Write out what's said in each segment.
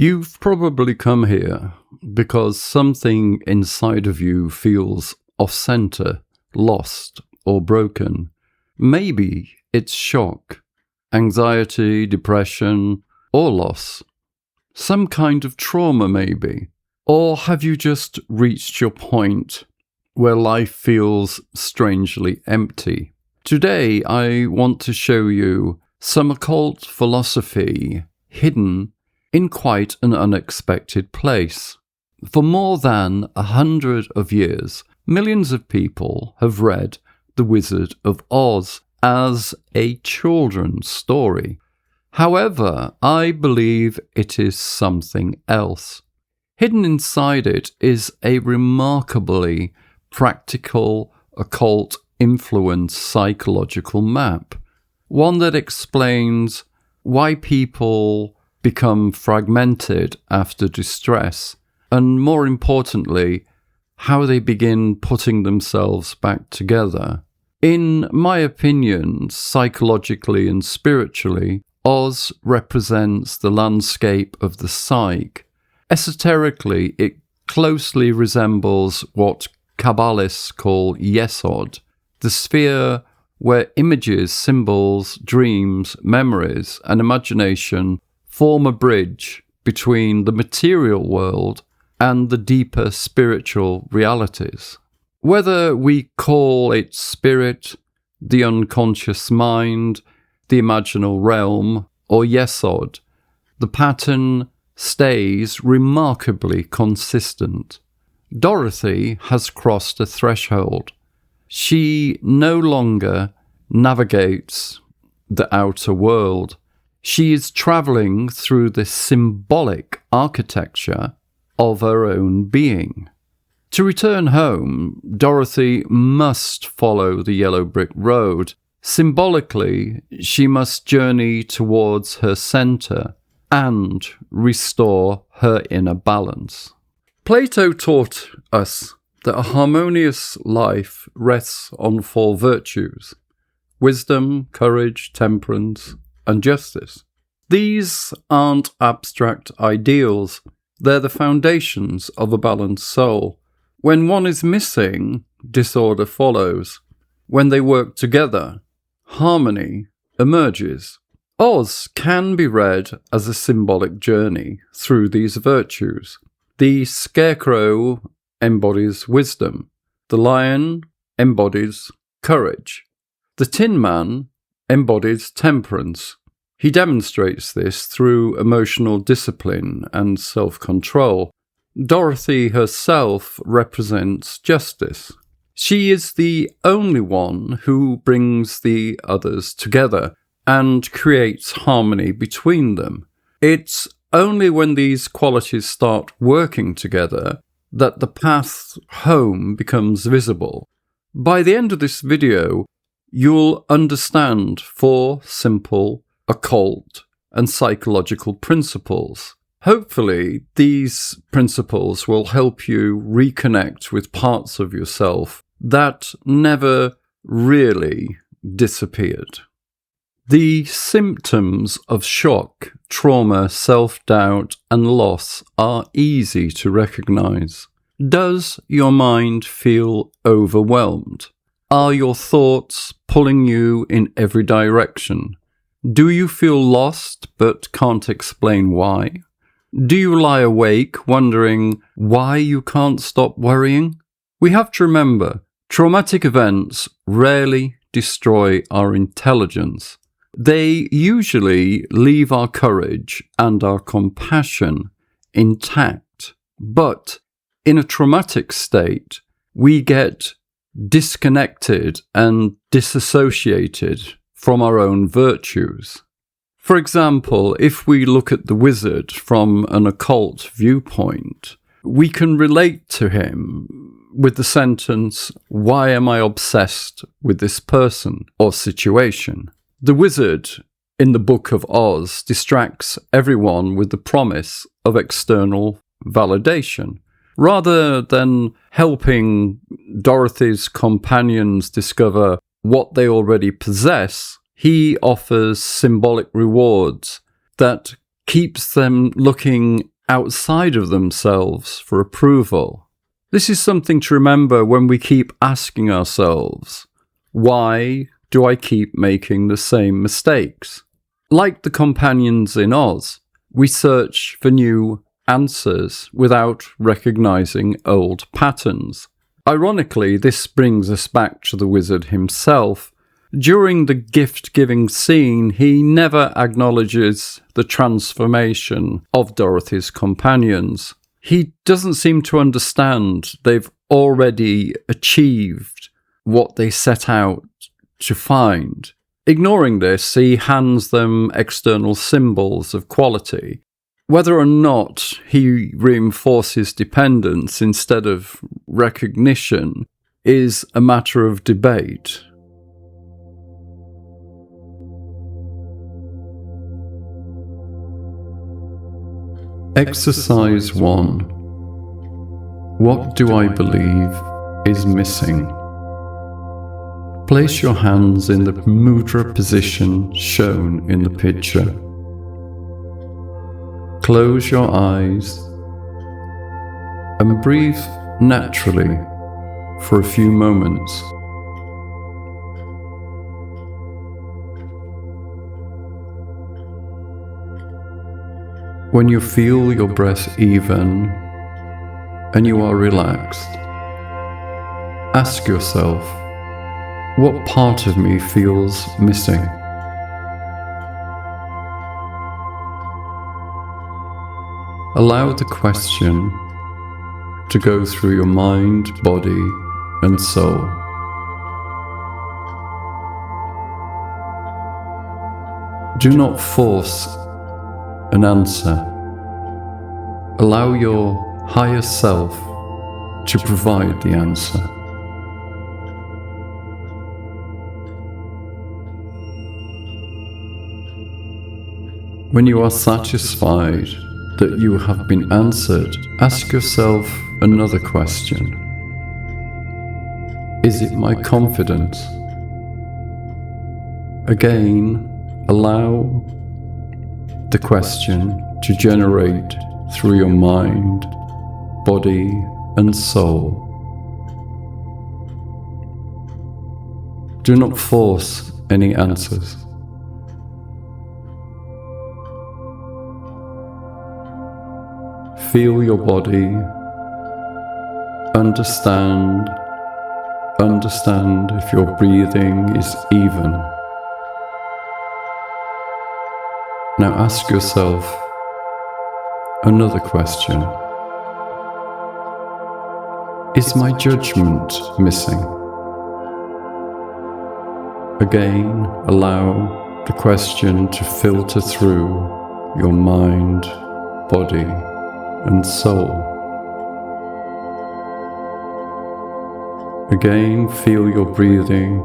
You've probably come here because something inside of you feels off-center, lost, or broken. Maybe it's shock, anxiety, depression, or loss. Some kind of trauma, maybe. Or have you just reached your point where life feels strangely empty? Today, I want to show you some occult philosophy hidden in quite an unexpected place. For more than 100 years, millions of people have read The Wizard of Oz as a children's story. However, I believe it is something else. Hidden inside it is a remarkably practical, occult influence psychological map, one that explains why people become fragmented after distress, and more importantly, how they begin putting themselves back together. In my opinion, psychologically and spiritually, Oz represents the landscape of the psyche. Esoterically, it closely resembles what Kabbalists call Yesod, the sphere where images, symbols, dreams, memories, and imagination form a bridge between the material world and the deeper spiritual realities. Whether we call it spirit, the unconscious mind, the imaginal realm, or Yesod, the pattern stays remarkably consistent. Dorothy has crossed a threshold. She no longer navigates the outer world. She is travelling through the symbolic architecture of her own being. To return home, Dorothy must follow the yellow brick road. Symbolically, she must journey towards her centre and restore her inner balance. Plato taught us that a harmonious life rests on 4 virtues: wisdom, courage, temperance, and justice. These aren't abstract ideals, they're the foundations of a balanced soul. When one is missing, disorder follows. When they work together, harmony emerges. Oz can be read as a symbolic journey through these virtues. The Scarecrow embodies wisdom. The lion embodies courage. The Tin Man embodies temperance. He demonstrates this through emotional discipline and self-control. Dorothy herself represents justice. She is the only one who brings the others together and creates harmony between them. It's only when these qualities start working together that the path home becomes visible. By the end of this video, you'll understand 4 simple occult and psychological principles. Hopefully, these principles will help you reconnect with parts of yourself that never really disappeared. The symptoms of shock, trauma, self-doubt, and loss are easy to recognize. Does your mind feel overwhelmed? Are your thoughts pulling you in every direction? Do you feel lost but can't explain why? Do you lie awake wondering why you can't stop worrying? We have to remember, traumatic events rarely destroy our intelligence. They usually leave our courage and our compassion intact. But in a traumatic state, we get disconnected and disassociated from our own virtues. For example, if we look at the wizard from an occult viewpoint, we can relate to him with the sentence, "Why am I obsessed with this person or situation?" The wizard in the Book of Oz distracts everyone with the promise of external validation. Rather than helping Dorothy's companions discover what they already possess, he offers symbolic rewards that keeps them looking outside of themselves for approval. This is something to remember when we keep asking ourselves, why do I keep making the same mistakes? Like the companions in Oz, we search for new answers without recognizing old patterns. Ironically, this brings us back to the wizard himself. During the gift-giving scene, he never acknowledges the transformation of Dorothy's companions. He doesn't seem to understand they've already achieved what they set out to find. Ignoring this, he hands them external symbols of quality. Whether or not he reinforces dependence instead of recognition is a matter of debate. Exercise 1. What do I believe is missing? Place your hands in the mudra position shown in the picture. Close your eyes and breathe naturally for a few moments. When you feel your breath even and you are relaxed, ask yourself, what part of me feels missing? Allow the question to go through your mind, body, and soul. Do not force an answer. Allow your higher self to provide the answer. When you are satisfied that you have been answered, ask yourself another question. Is it my confidence? Again, allow the question to generate through your mind, body, and soul. Do not force any answers. Feel your body. Understand if your breathing is even. Now ask yourself another question. Is my judgment missing? Again, allow the question to filter through your mind, body, and soul. Again, feel your breathing.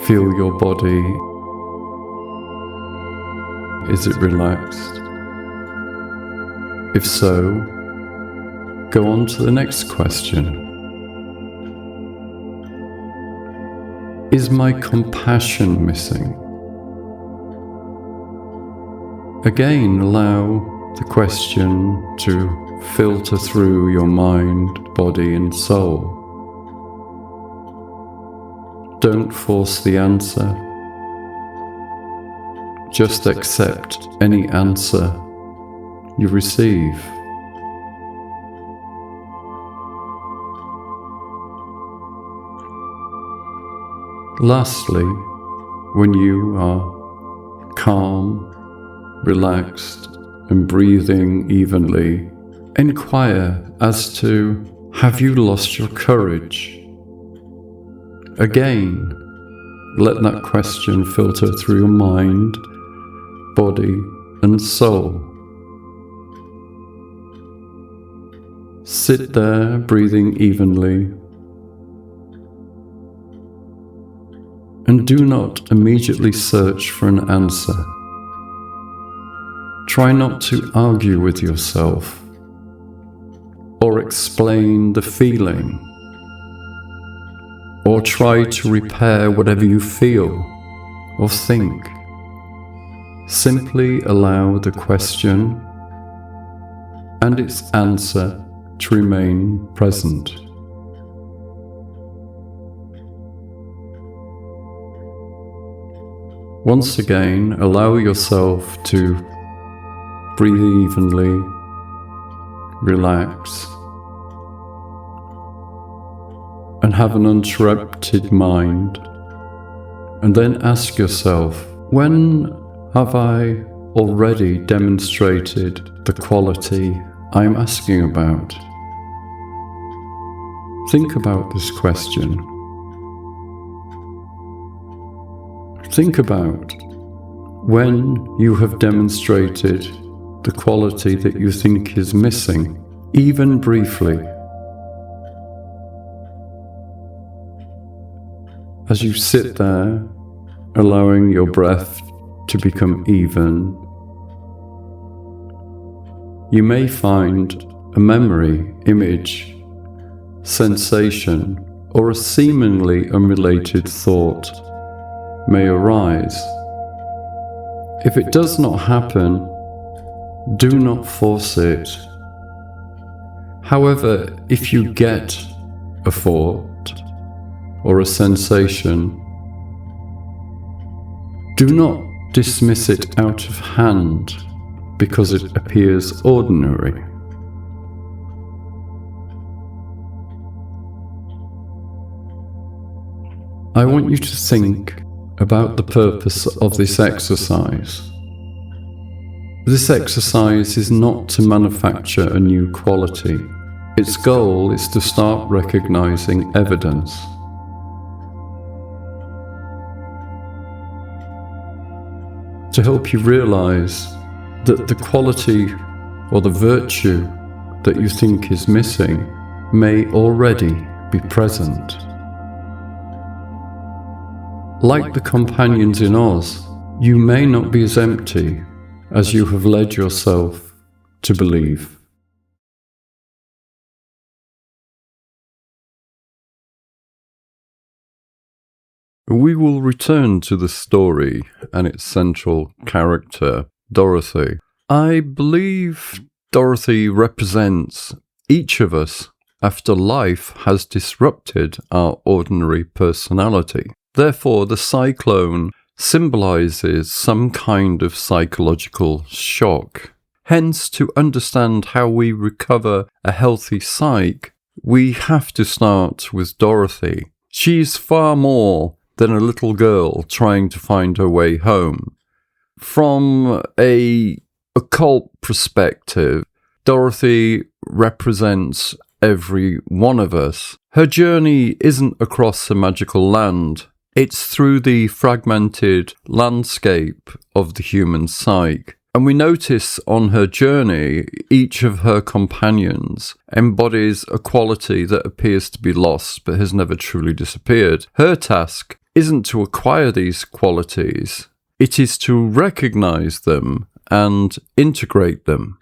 Feel your body. Is it relaxed? If so, go on to the next question. Is my compassion missing? Again, allow the question to filter through your mind, body, and soul. Don't force the answer. Just accept any answer you receive. Lastly, when you are calm, relaxed, and breathing evenly, inquire as to, have you lost your courage? Again, let that question filter through your mind, body, and soul. Sit there, breathing evenly, and do not immediately search for an answer. Try not to argue with yourself or explain the feeling or try to repair whatever you feel or think. Simply allow the question and its answer to remain present. Once again, allow yourself to breathe evenly, relax, and have an uninterrupted mind. And then ask yourself, when have I already demonstrated the quality I'm asking about? Think about this question. Think about when you have demonstrated the quality that you think is missing, even briefly. As you sit there, allowing your breath to become even, you may find a memory, image, sensation, or a seemingly unrelated thought may arise. If it does not happen, do not force it. However, if you get a thought or a sensation, do not dismiss it out of hand because it appears ordinary. I want you to think about the purpose of this exercise. This exercise is not to manufacture a new quality. Its goal is to start recognizing evidence. To help you realize that the quality or the virtue that you think is missing may already be present. Like the companions in Oz, you may not be as empty as you have led yourself to believe. We will return to the story and its central character, Dorothy. I believe Dorothy represents each of us after life has disrupted our ordinary personality. Therefore, the cyclone symbolizes some kind of psychological shock. Hence, to understand how we recover a healthy psyche, we have to start with Dorothy. She's far more than a little girl trying to find her way home. From an occult perspective, Dorothy represents every one of us. Her journey isn't across a magical land. It's through the fragmented landscape of the human psyche. And we notice on her journey, each of her companions embodies a quality that appears to be lost but has never truly disappeared. Her task isn't to acquire these qualities, it is to recognize them and integrate them.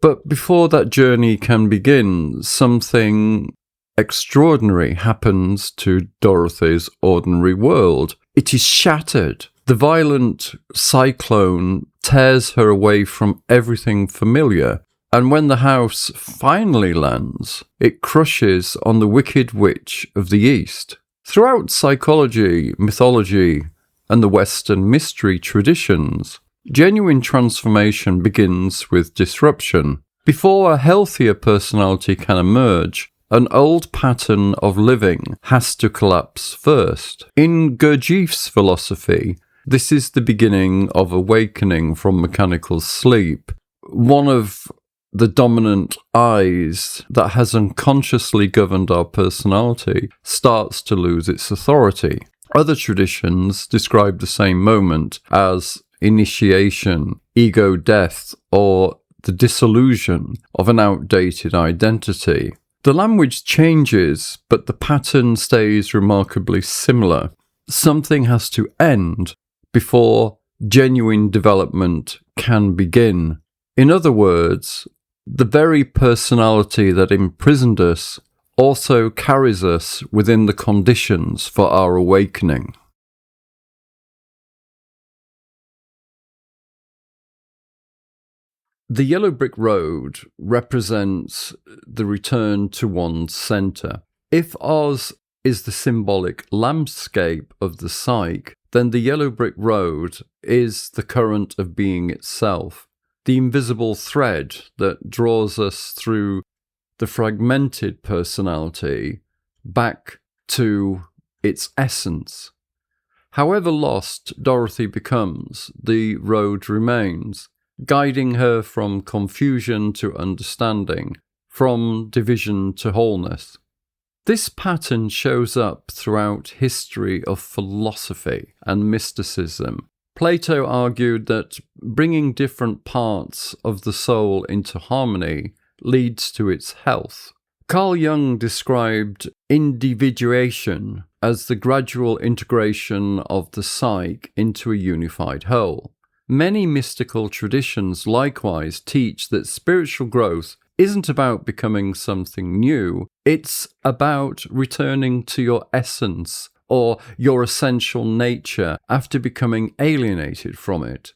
But before that journey can begin, something extraordinary happens to Dorothy's ordinary world. It is shattered. The violent cyclone tears her away from everything familiar, and when the house finally lands, it crushes on the wicked witch of the East. Throughout psychology, mythology, and the Western mystery traditions, genuine transformation begins with disruption. Before a healthier personality can emerge, an old pattern of living has to collapse first. In Gurdjieff's philosophy, this is the beginning of awakening from mechanical sleep. One of the dominant eyes that has unconsciously governed our personality starts to lose its authority. Other traditions describe the same moment as initiation, ego death, or the dissolution of an outdated identity. The language changes, but the pattern stays remarkably similar. Something has to end before genuine development can begin. In other words, the very personality that imprisoned us also carries us within the conditions for our awakening. The yellow brick road represents the return to one's centre. If Oz is the symbolic landscape of the psyche, then the yellow brick road is the current of being itself, the invisible thread that draws us through the fragmented personality back to its essence. However lost Dorothy becomes, the road remains, guiding her from confusion to understanding, from division to wholeness. This pattern shows up throughout history of philosophy and mysticism. Plato argued that bringing different parts of the soul into harmony leads to its health. Carl Jung described individuation as the gradual integration of the psyche into a unified whole. Many mystical traditions likewise teach that spiritual growth isn't about becoming something new, it's about returning to your essence or your essential nature after becoming alienated from it.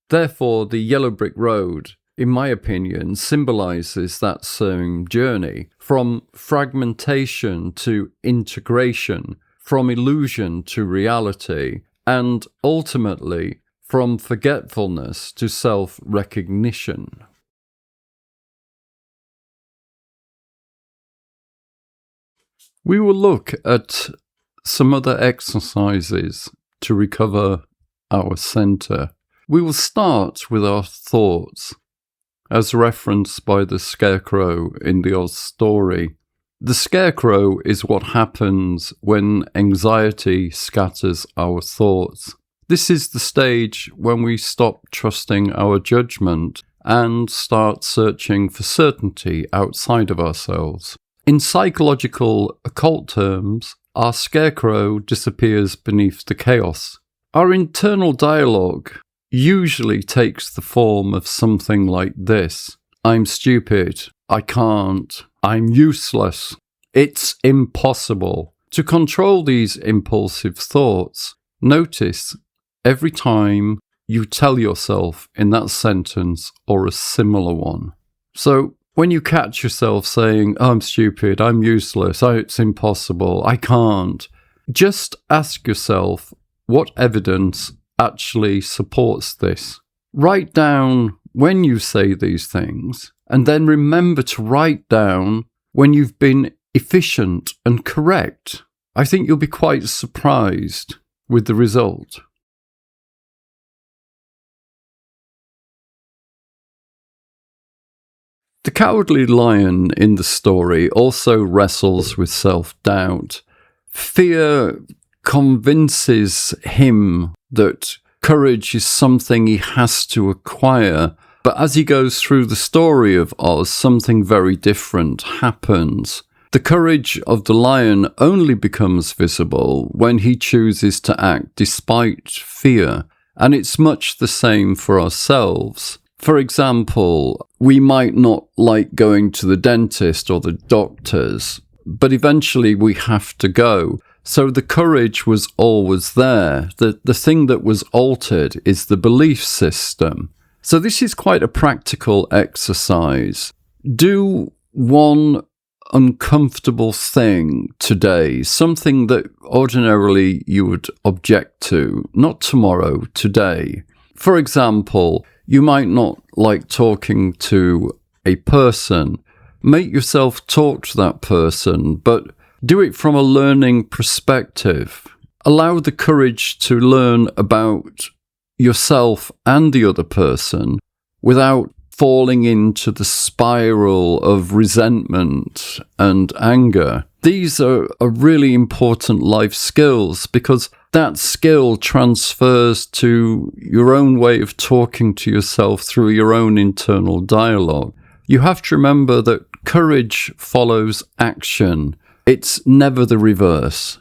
Therefore, the yellow brick road, in my opinion, symbolizes that same journey from fragmentation to integration, from illusion to reality, and ultimately from forgetfulness to self-recognition. We will look at some other exercises to recover our center. We will start with our thoughts, as referenced by the Scarecrow in the Oz story. The Scarecrow is what happens when anxiety scatters our thoughts. This is the stage when we stop trusting our judgment and start searching for certainty outside of ourselves. In psychological occult terms, our scarecrow disappears beneath the chaos. Our internal dialogue usually takes the form of something like this: I'm stupid, I can't, I'm useless, it's impossible. To control these impulsive thoughts, notice every time you tell yourself in that sentence or a similar one. So, when you catch yourself saying, I'm stupid, I'm useless, it's impossible, I can't, just ask yourself what evidence actually supports this. Write down when you say these things, and then remember to write down when you've been efficient and correct. I think you'll be quite surprised with the result. The cowardly lion in the story also wrestles with self-doubt. Fear convinces him that courage is something he has to acquire, but as he goes through the story of Oz, something very different happens. The courage of the lion only becomes visible when he chooses to act despite fear, and it's much the same for ourselves. For example, we might not like going to the dentist or the doctors, but eventually we have to go. So the courage was always there. The thing that was altered is the belief system. So this is quite a practical exercise. Do one uncomfortable thing today, something that ordinarily you would object to, not tomorrow, today. For example, you might not like talking to a person. Make yourself talk to that person, but do it from a learning perspective. Allow the courage to learn about yourself and the other person without falling into the spiral of resentment and anger. These are really important life skills because that skill transfers to your own way of talking to yourself through your own internal dialogue. You have to remember that courage follows action. It's never the reverse.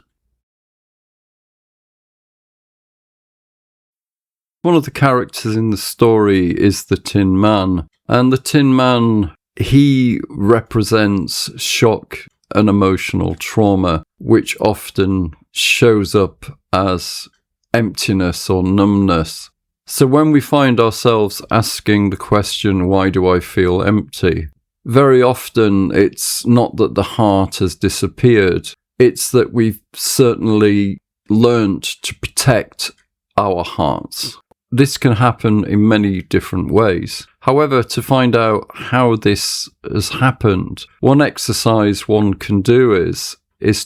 One of the characters in the story is the Tin Man. And the Tin Man, he represents shock and emotional trauma, which often shows up as emptiness or numbness. So when we find ourselves asking the question, why do I feel empty? Very often it's not that the heart has disappeared, it's that we've certainly learnt to protect our hearts. This can happen in many different ways. However, to find out how this has happened, one exercise one can do is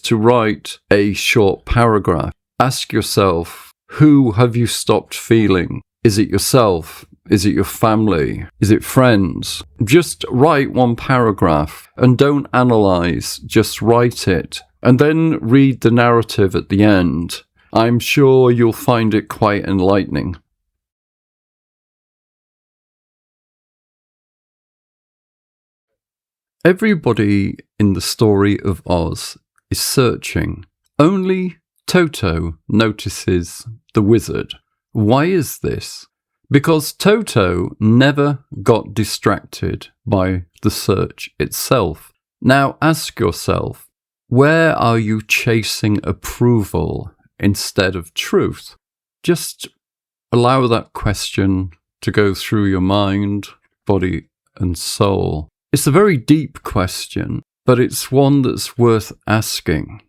to write a short paragraph. Ask yourself, who have you stopped feeling? Is it yourself? Is it your family? Is it friends? Just write one paragraph and don't analyze, just write it. And then read the narrative at the end. I'm sure you'll find it quite enlightening. Everybody in the story of Oz is searching. Only Toto notices the wizard. Why is this? Because Toto never got distracted by the search itself. Now ask yourself, where are you chasing approval instead of truth? Just allow that question to go through your mind, body, and soul. It's a very deep question, but it's one that's worth asking.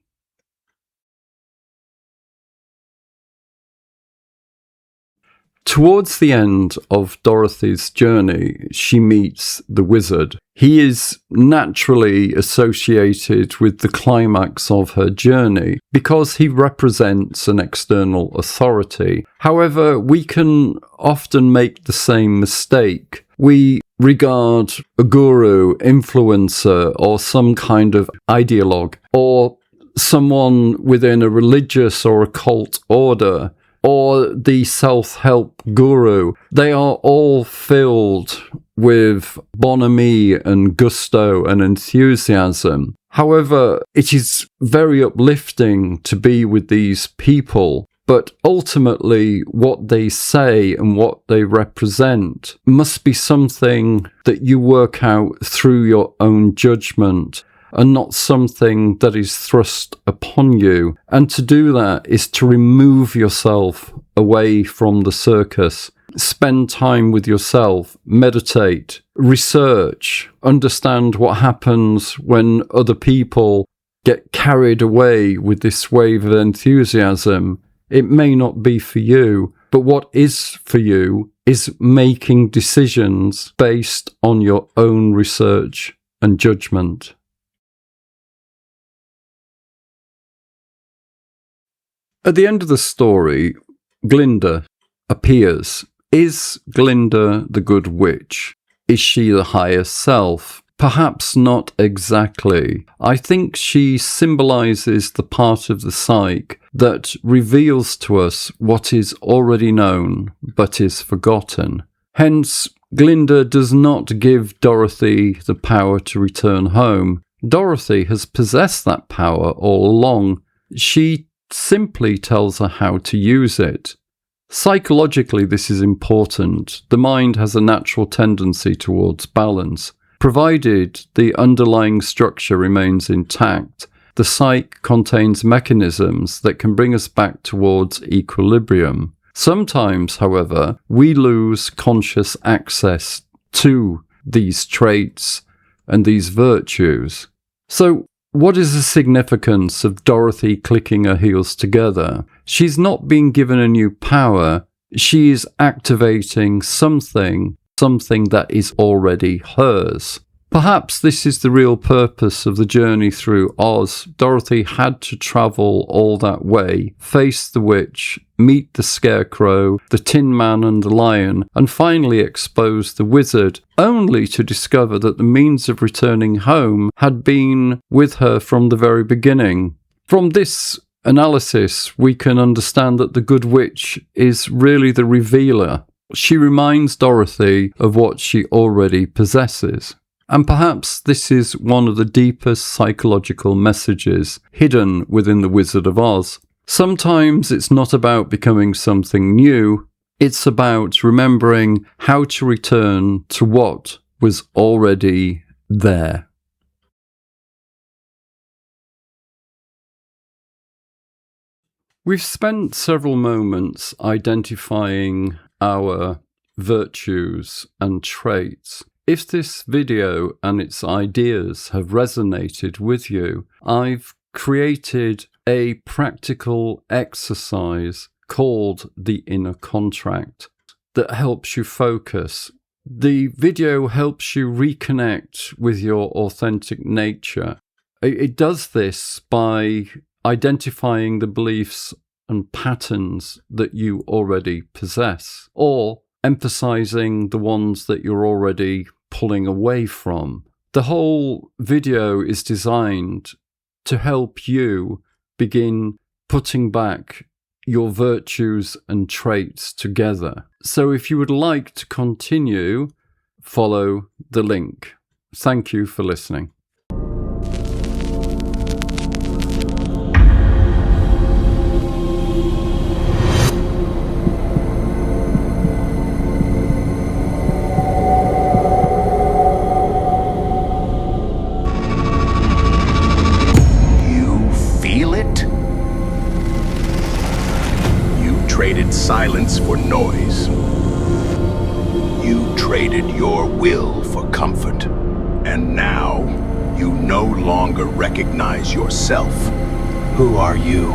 Towards the end of Dorothy's journey, she meets the wizard. He is naturally associated with the climax of her journey because he represents an external authority. However, we can often make the same mistake. We regard a guru, influencer, or some kind of ideologue, or someone within a religious or occult order, or the self-help guru. They are all filled with bonhomie and gusto and enthusiasm. However, it is very uplifting to be with these people, but ultimately what they say and what they represent must be something that you work out through your own judgment, and not something that is thrust upon you. And to do that is to remove yourself away from the circus. Spend time with yourself, meditate, research, understand what happens when other people get carried away with this wave of enthusiasm. It may not be for you, but what is for you is making decisions based on your own research and judgment. At the end of the story, Glinda appears. Is Glinda the good witch? Is she the higher self? Perhaps not exactly. I think she symbolizes the part of the psyche that reveals to us what is already known but is forgotten. Hence, Glinda does not give Dorothy the power to return home. Dorothy has possessed that power all along. She simply tells her how to use it. Psychologically, this is important. The mind has a natural tendency towards balance. Provided the underlying structure remains intact, the psyche contains mechanisms that can bring us back towards equilibrium. Sometimes, however, we lose conscious access to these traits and these virtues. So, what is the significance of Dorothy clicking her heels together? She's not being given a new power, she is activating something that is already hers. Perhaps this is the real purpose of the journey through Oz. Dorothy had to travel all that way, face the witch, meet the Scarecrow, the Tin Man and the Lion, and finally expose the wizard, only to discover that the means of returning home had been with her from the very beginning. From this analysis, we can understand that the good witch is really the revealer. She reminds Dorothy of what she already possesses. And perhaps this is one of the deepest psychological messages hidden within the Wizard of Oz. Sometimes it's not about becoming something new, it's about remembering how to return to what was already there. We've spent several moments identifying our virtues and traits. If this video and its ideas have resonated with you, I've created a practical exercise called the inner contract that helps you focus. The video helps you reconnect with your authentic nature. It does this by identifying the beliefs and patterns that you already possess, or emphasizing the ones that you're already pulling away from. The whole video is designed to help you begin putting back your virtues and traits together. So if you would like to continue, follow the link. Thank you for listening. Traded silence for noise. You traded your will for comfort. And now, you no longer recognize yourself. Who are you?